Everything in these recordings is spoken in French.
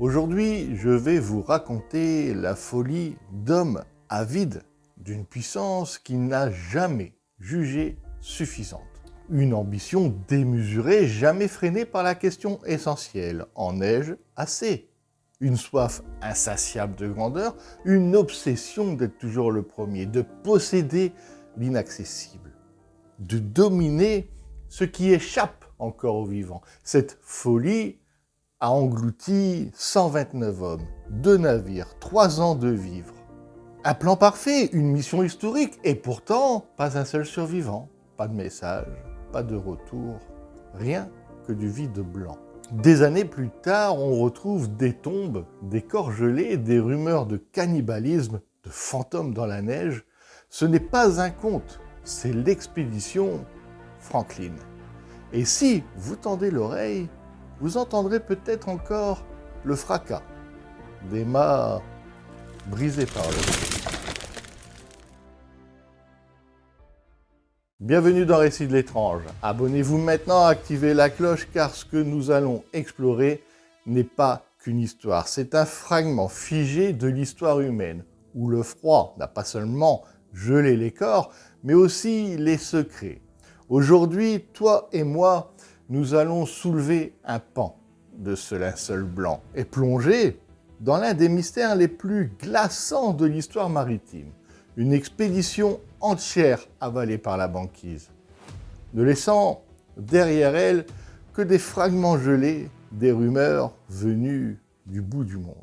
Aujourd'hui, je vais vous raconter la folie d'hommes avides d'une puissance qui n'a jamais jugé suffisante. Une ambition démesurée, jamais freinée par la question essentielle. En ai-je assez ? Une soif insatiable de grandeur, une obsession d'être toujours le premier, de posséder l'inaccessible, de dominer ce qui échappe encore aux vivants. Cette folie a englouti 129 hommes, 2 navires, 3 ans de vivres. Un plan parfait, une mission historique, et pourtant, pas un seul survivant, pas de message, pas de retour, rien que du vide blanc. Des années plus tard, on retrouve des tombes, des corps gelés, des rumeurs de cannibalisme, de fantômes dans la neige. Ce n'est pas un conte, c'est l'expédition Franklin. Et si vous tendez l'oreille, vous entendrez peut-être encore le fracas des mâts brisés par le vent. Bienvenue dans Récits de l'étrange. Abonnez-vous maintenant, activez la cloche car ce que nous allons explorer n'est pas qu'une histoire. C'est un fragment figé de l'histoire humaine où le froid n'a pas seulement gelé les corps, mais aussi les secrets. Aujourd'hui, toi et moi, nous allons soulever un pan de ce linceul blanc et plonger dans l'un des mystères les plus glaçants de l'histoire maritime. Une expédition entière avalée par la banquise, ne laissant derrière elle que des fragments gelés, des rumeurs venues du bout du monde.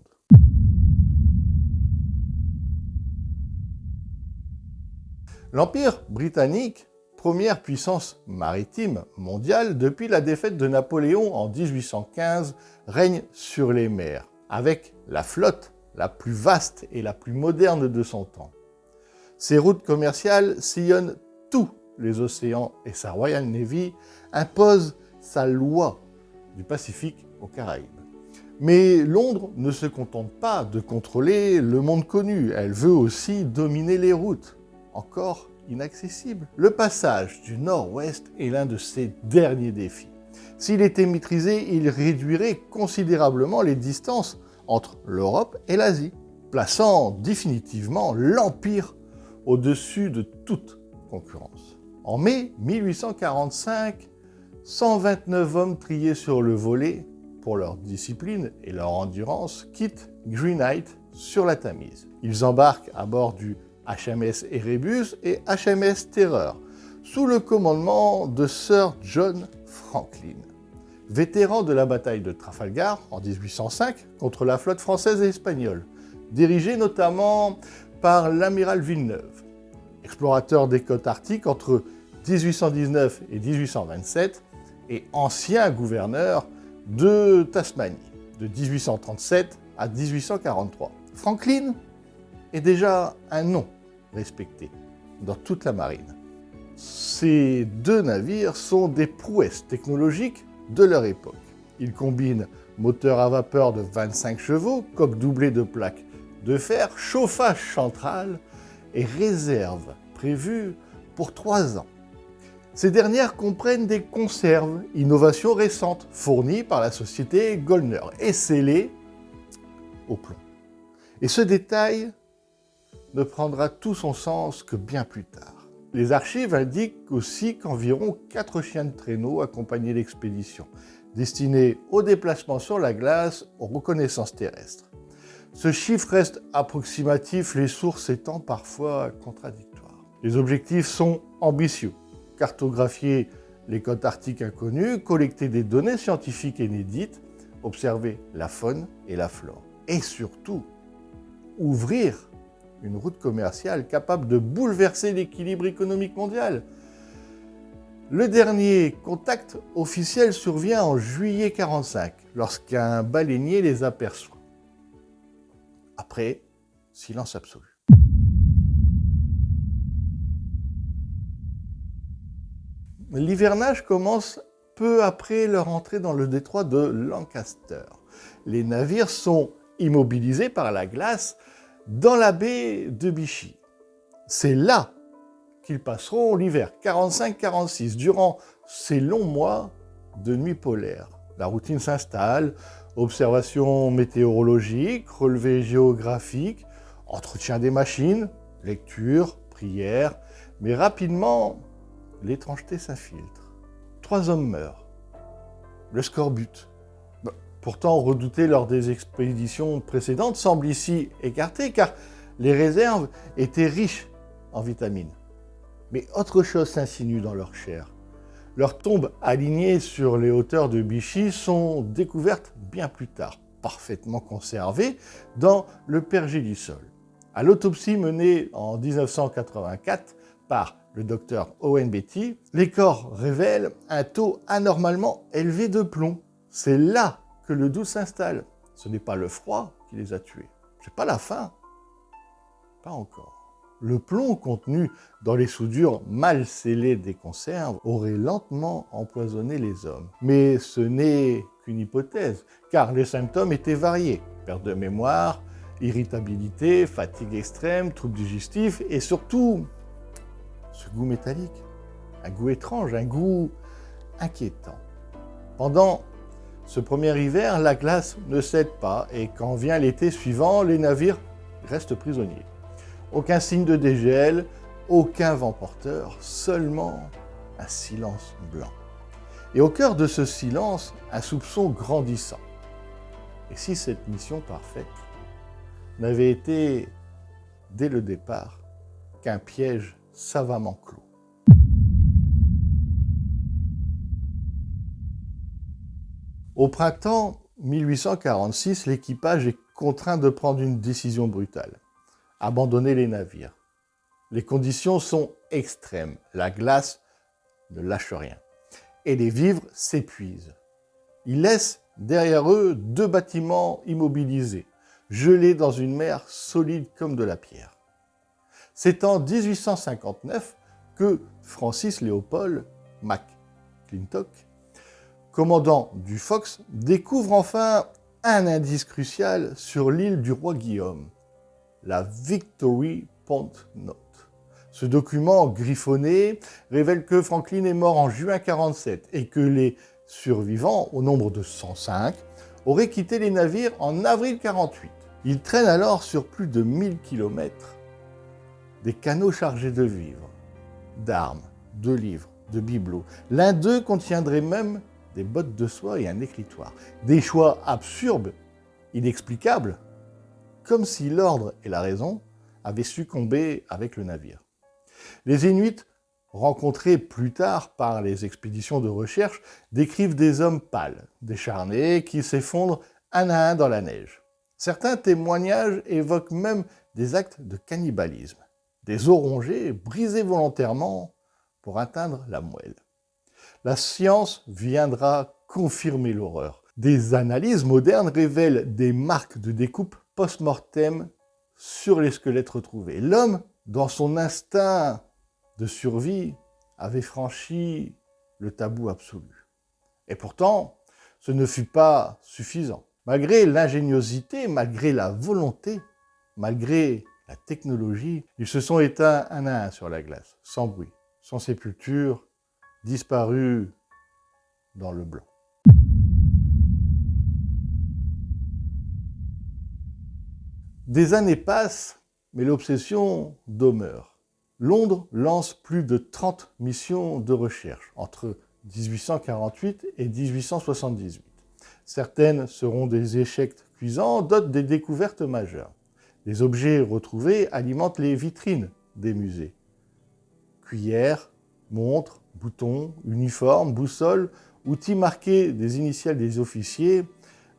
L'Empire britannique, première puissance maritime mondiale depuis la défaite de Napoléon en 1815, règne sur les mers, avec la flotte la plus vaste et la plus moderne de son temps. Ses routes commerciales sillonnent tous les océans et sa Royal Navy impose sa loi du Pacifique aux Caraïbes. Mais Londres ne se contente pas de contrôler le monde connu, elle veut aussi dominer les routes, encore inaccessibles. Le passage du nord-ouest est l'un de ses derniers défis. S'il était maîtrisé, il réduirait considérablement les distances entre l'Europe et l'Asie, plaçant définitivement l'Empire au-dessus de toute concurrence. En mai 1845, 129 hommes triés sur le volet pour leur discipline et leur endurance quittent Greenhithe sur la Tamise. Ils embarquent à bord du HMS Erebus et HMS Terror, sous le commandement de Sir John Franklin, vétéran de la bataille de Trafalgar en 1805 contre la flotte française et espagnole, dirigée notamment par l'amiral Villeneuve, explorateur des côtes arctiques entre 1819 et 1827 et ancien gouverneur de Tasmanie de 1837 à 1843. Franklin est déjà un nom respecté dans toute la marine. Ces 2 navires sont des prouesses technologiques de leur époque. Ils combinent moteur à vapeur de 25 chevaux, coque doublée de plaques de fer, chauffage central et réserve prévue pour 3 ans. Ces dernières comprennent des conserves, innovations récentes, fournies par la société Goldner et scellées au plomb. Et ce détail ne prendra tout son sens que bien plus tard. Les archives indiquent aussi qu'environ 4 chiens de traîneau accompagnaient l'expédition, destinée au déplacement sur la glace, aux reconnaissances terrestres. Ce chiffre reste approximatif, les sources étant parfois contradictoires. Les objectifs sont ambitieux. Cartographier les côtes arctiques inconnues, collecter des données scientifiques inédites, observer la faune et la flore. Et surtout, ouvrir une route commerciale capable de bouleverser l'équilibre économique mondial. Le dernier contact officiel survient en juillet 1945, lorsqu'un baleinier les aperçoit. Après, silence absolu. L'hivernage commence peu après leur entrée dans le détroit de Lancaster. Les navires sont immobilisés par la glace dans la baie de Vichy. C'est là qu'ils passeront l'hiver 45-46. Durant ces longs mois de nuit polaire, la routine s'installe. Observation météorologique, relevé géographique, entretien des machines, lecture, prière, mais rapidement, l'étrangeté s'infiltre. 3 hommes meurent. Le scorbut, pourtant redouté lors des expéditions précédentes, semble ici écarté car les réserves étaient riches en vitamines. Mais autre chose s'insinue dans leur chair. Leurs tombes alignées sur les hauteurs de Vichy sont découvertes bien plus tard, parfaitement conservées dans le pergélisol. À l'autopsie menée en 1984 par le docteur Owen Beatty, les corps révèlent un taux anormalement élevé de plomb. C'est là que le doute s'installe. Ce n'est pas le froid qui les a tués. C'est pas la faim. Pas encore. Le plomb contenu dans les soudures mal scellées des conserves aurait lentement empoisonné les hommes. Mais ce n'est qu'une hypothèse, car les symptômes étaient variés. Perte de mémoire, irritabilité, fatigue extrême, troubles digestifs et surtout ce goût métallique. Un goût étrange, un goût inquiétant. Pendant ce premier hiver, la glace ne cède pas et quand vient l'été suivant, les navires restent prisonniers. Aucun signe de dégel, aucun vent porteur, seulement un silence blanc. Et au cœur de ce silence, un soupçon grandissant. Et si cette mission parfaite n'avait été, dès le départ, qu'un piège savamment clos? Au printemps 1846, l'équipage est contraint de prendre une décision brutale. Abandonner les navires. Les conditions sont extrêmes. La glace ne lâche rien. Et les vivres s'épuisent. Ils laissent derrière eux 2 bâtiments immobilisés, gelés dans une mer solide comme de la pierre. C'est en 1859 que Francis Léopold McClintock, commandant du Fox, découvre enfin un indice crucial sur l'île du roi Guillaume, la Victory Point Note. Ce document griffonné révèle que Franklin est mort en juin 1947 et que les survivants, au nombre de 105, auraient quitté les navires en avril 1948. Ils traînent alors sur plus de 1000 km des canaux chargés de vivres, d'armes, de livres, de bibelots. L'un d'eux contiendrait même des bottes de soie et un écritoire. Des choix absurdes, inexplicables, comme si l'ordre et la raison avaient succombé avec le navire. Les Inuits, rencontrés plus tard par les expéditions de recherche, décrivent des hommes pâles, décharnés, qui s'effondrent un à un dans la neige. Certains témoignages évoquent même des actes de cannibalisme, des os rongés brisés volontairement pour atteindre la moelle. La science viendra confirmer l'horreur. Des analyses modernes révèlent des marques de découpe post-mortem sur les squelettes retrouvés. L'homme, dans son instinct de survie, avait franchi le tabou absolu. Et pourtant, ce ne fut pas suffisant. Malgré l'ingéniosité, malgré la volonté, malgré la technologie, ils se sont éteints un à un sur la glace, sans bruit, sans sépulture, disparus dans le blanc. Des années passent, mais l'obsession demeure. Londres lance plus de 30 missions de recherche entre 1848 et 1878. Certaines seront des échecs cuisants, d'autres des découvertes majeures. Les objets retrouvés alimentent les vitrines des musées. Cuillères, montres, boutons, uniformes, boussoles, outils marqués des initiales des officiers,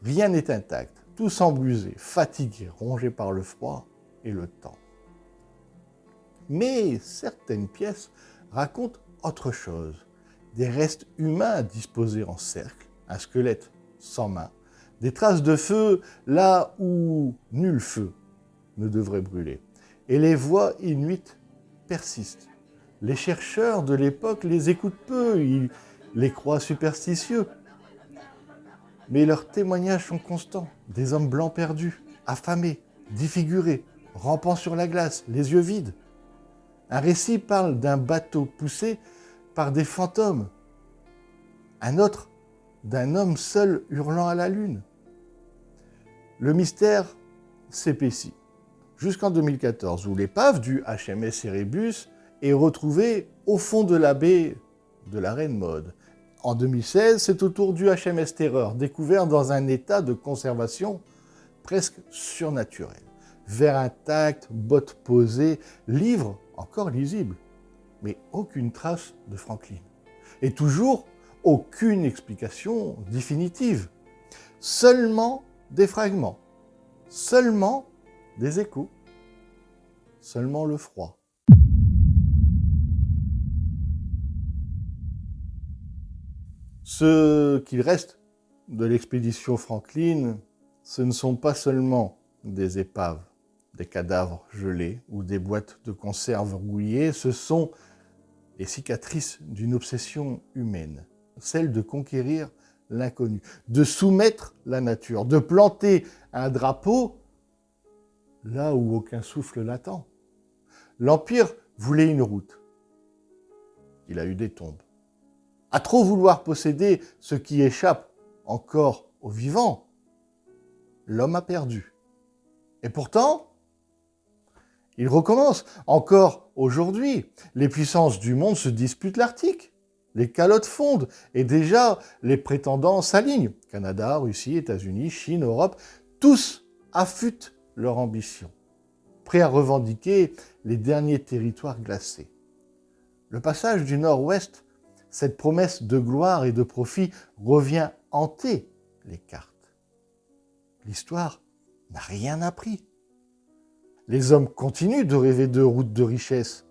rien n'est intact. Tout semble usé, fatigué, rongé par le froid et le temps. Mais certaines pièces racontent autre chose. Des restes humains disposés en cercle, un squelette sans main, des traces de feu là où nul feu ne devrait brûler. Et les voix inuites persistent. Les chercheurs de l'époque les écoutent peu, ils les croient superstitieux. Mais leurs témoignages sont constants. Des hommes blancs perdus, affamés, défigurés, rampant sur la glace, les yeux vides. Un récit parle d'un bateau poussé par des fantômes. Un autre d'un homme seul hurlant à la lune. Le mystère s'épaissit, jusqu'en 2014, où l'épave du HMS Erebus est retrouvée au fond de la baie de la Reine Maude. En 2016, c'est au tour du HMS Terror, découvert dans un état de conservation presque surnaturel. Verre intact, bottes posées, livre encore lisible, mais aucune trace de Franklin. Et toujours aucune explication définitive. Seulement des fragments, seulement des échos, seulement le froid. Ce qu'il reste de l'expédition Franklin, ce ne sont pas seulement des épaves, des cadavres gelés ou des boîtes de conserve rouillées, ce sont les cicatrices d'une obsession humaine, celle de conquérir l'inconnu, de soumettre la nature, de planter un drapeau là où aucun souffle l'attend. L'Empire voulait une route. Il a eu des tombes. À trop vouloir posséder ce qui échappe encore aux vivants, l'homme a perdu. Et pourtant, il recommence. Encore aujourd'hui, les puissances du monde se disputent l'Arctique. Les calottes fondent et déjà les prétendants s'alignent. Canada, Russie, États-Unis, Chine, Europe, tous affûtent leur ambition, prêts à revendiquer les derniers territoires glacés. Le passage du Nord-Ouest, cette promesse de gloire et de profit, revient hanter les cartes. L'histoire n'a rien appris. Les hommes continuent de rêver de routes de richesse,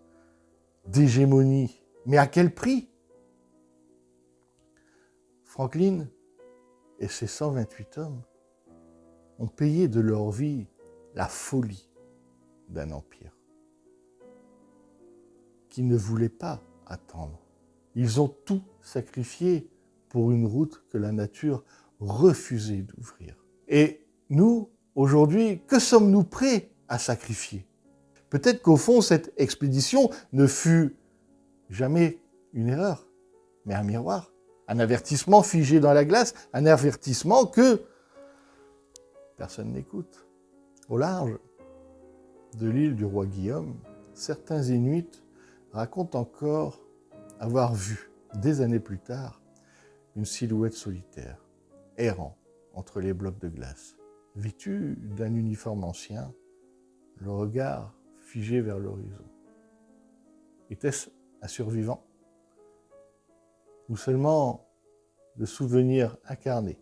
d'hégémonie, mais à quel prix ? Franklin et ses 128 hommes ont payé de leur vie la folie d'un empire qui ne voulait pas attendre. Ils ont tout sacrifié pour une route que la nature refusait d'ouvrir. Et nous, aujourd'hui, que sommes-nous prêts à sacrifier ? Peut-être qu'au fond, cette expédition ne fut jamais une erreur, mais un miroir, un avertissement figé dans la glace, un avertissement que personne n'écoute. Au large de l'île du roi Guillaume, certains Inuits racontent encore avoir vu, des années plus tard, une silhouette solitaire, errant entre les blocs de glace, vêtue d'un uniforme ancien, le regard figé vers l'horizon. Était-ce un survivant ? Ou seulement le souvenir incarné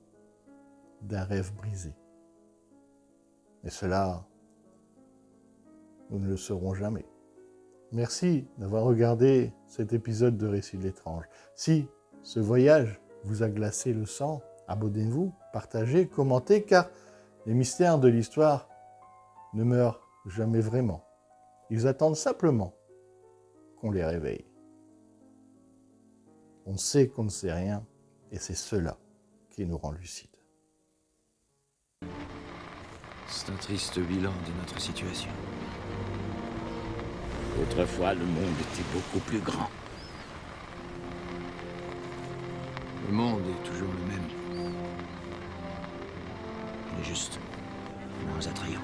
d'un rêve brisé ? Mais cela, nous ne le saurons jamais. Merci d'avoir regardé cet épisode de Récits de l'étrange. Si ce voyage vous a glacé le sang, abonnez-vous, partagez, commentez, car les mystères de l'histoire ne meurent jamais vraiment. Ils attendent simplement qu'on les réveille. On sait qu'on ne sait rien, et c'est cela qui nous rend lucides. C'est un triste bilan de notre situation. Autrefois, le monde était beaucoup plus grand. Le monde est toujours le même. Il est juste moins attrayant.